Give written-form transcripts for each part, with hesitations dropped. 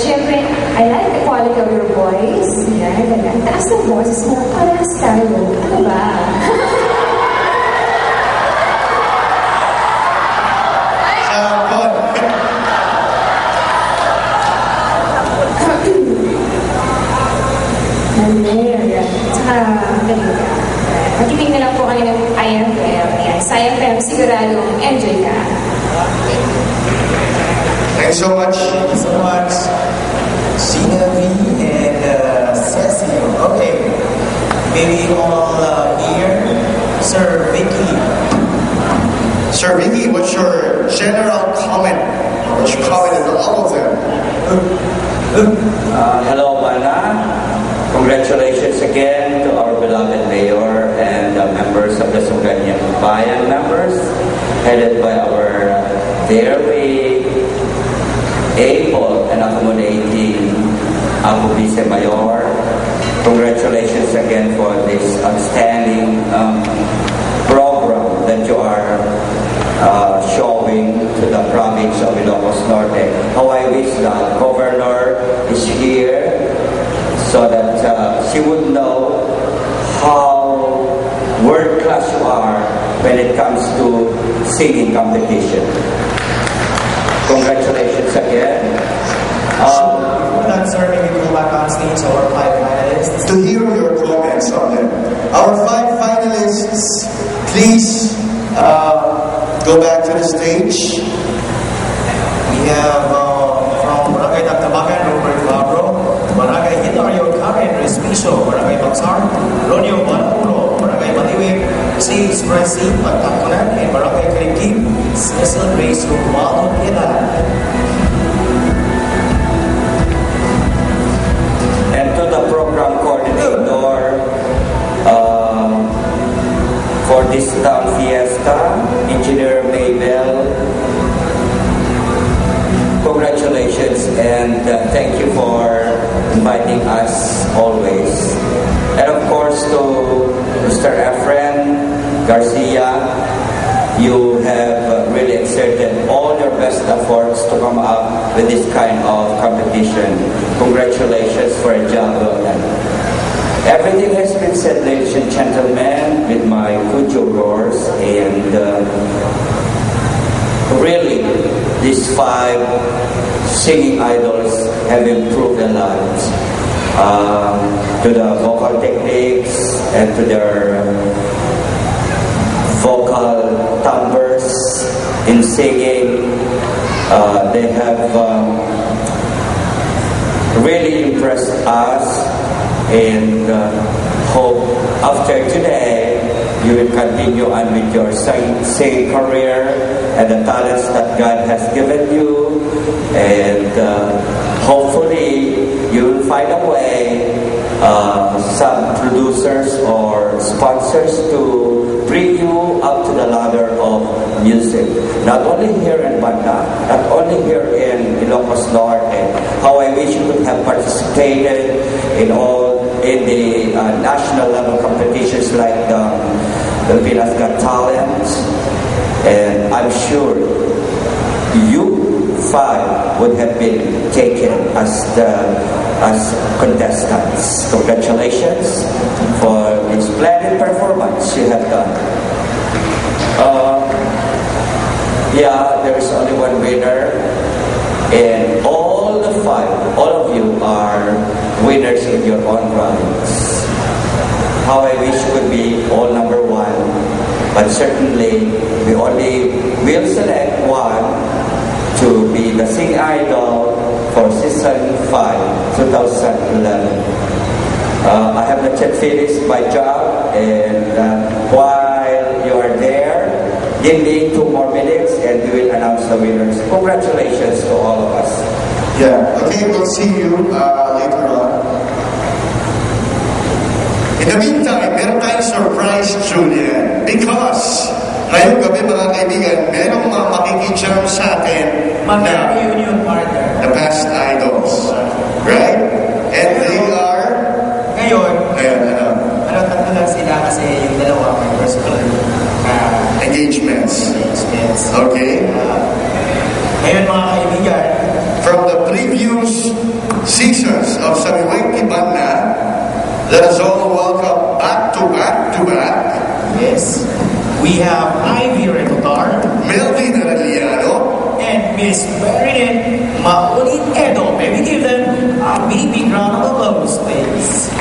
syempre, I like the quality of your voice. Yan, ganyan. Taas ng boses mo, parang tayo. Ano ba? Makinig na lang po kayo ng IFM. Yan. Sa IFM, siguradong enjoy ka. Thanks so much. Thank you so much. Sheena V and Cecil. Okay. Maybe all here. Sir Vicky. Sir Vicky, what's your general comment? What's your comment on all of them? Hello, Banna. Congratulations again to our beloved mayor and the members of the Samiweng Bayan members, headed by our very able and accommodating Abu Vice Mayor. Congratulations again for this outstanding program that you are showing to the province of Ilocos Norte. How I wish that Governor is here so that she would know how world-class you are when it comes to singing competition. Congratulations again. Before that, sir, maybe go back on stage to our 5 finalists. To hear your comments on them. Our 5 finalists, please go back to the stage. We have from Barangay Tagtabagan, Robert Labro, Barangay Hilario Karen Respicio, Barangay Bagsar, Ronio Balapuro, Barangay Maliwig, C. Expressi, Pagtakunan, and Barangay Karikip, Cecil Grace Romualdo Piedad. And to the program coordinator for this town fiesta, Engineer Maybell, congratulations and thank you for inviting us always. And of course to Mr. Efren Garcia, you have really exerted all your best efforts to come up with this kind of competition. Congratulations for a job well done. Everything has been said, ladies and gentlemen, with my good jurors, and really, these 5 singing idols have improved a lot to the vocal techniques and to their vocal timbres in singing. They have really impressed us, and hope after today you will continue on with your singing career and the talents that God has given you, and hopefully you will find a way, some producers or sponsors to bring you up to the ladder of music. Not only here in Banna, not only here in Ilocos Norte. How I wish you could have participated in the national level competitions like the Pilipinas Got Talent, and I'm sure you 5 would have been taken as contestants. Congratulations for the splendid performance you have done. Yeah, there is only one winner, and all the 5, all of you are winners in your own rights. How I wish you could be all number 1, but certainly we only will select 1 to be the sing idol for season 5, 2011. I have not yet finished my job, and while you are there, give me 2 more minutes and we will announce the winners. Congratulations to all of us. Yeah, okay, we'll see you later on. In the meantime, meron tayong surprise, Julian. Because, ngayong gabi mga kaibigan, merong mga makikijam sa atin na Reunion partner. the past idols. Right? And they are... Ngayon, ano? tatlo lang sila kasi yung dalawa may personal engagements. engagements. Okay. Ngayon mga kaibigan, from the previous Let us all welcome back to back to back. Yes. We have Ivy Recotar Melvin Arellano and Miss Meredith Maulit Edo. May we give them a big round of applause, please.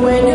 When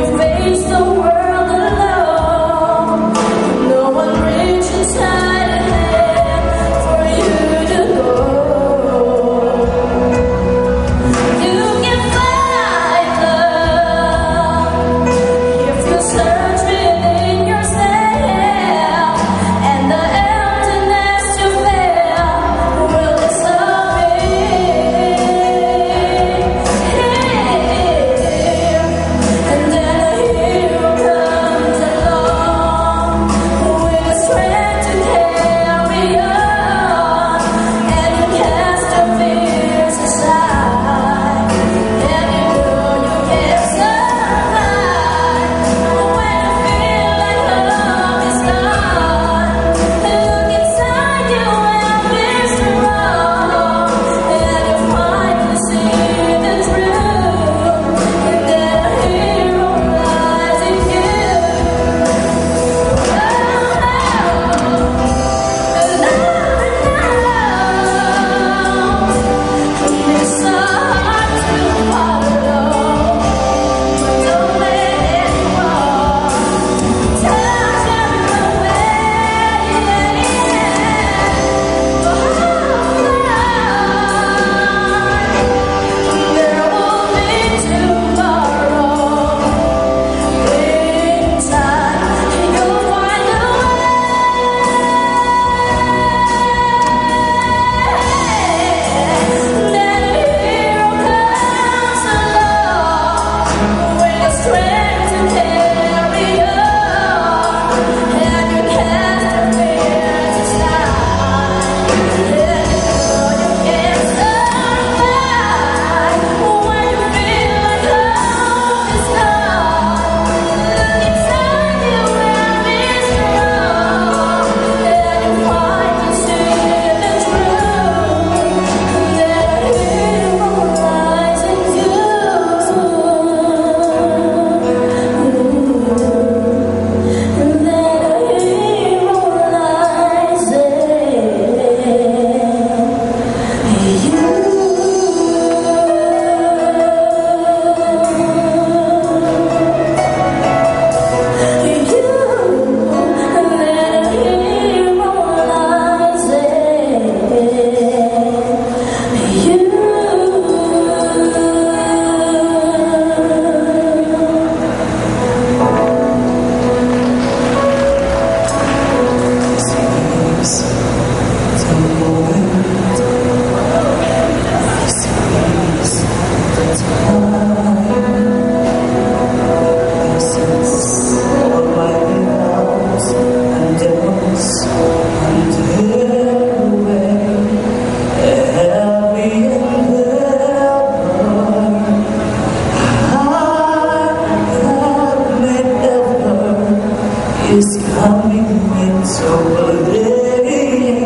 coming winter holiday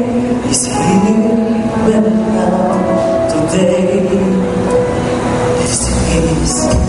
is here and now today. This is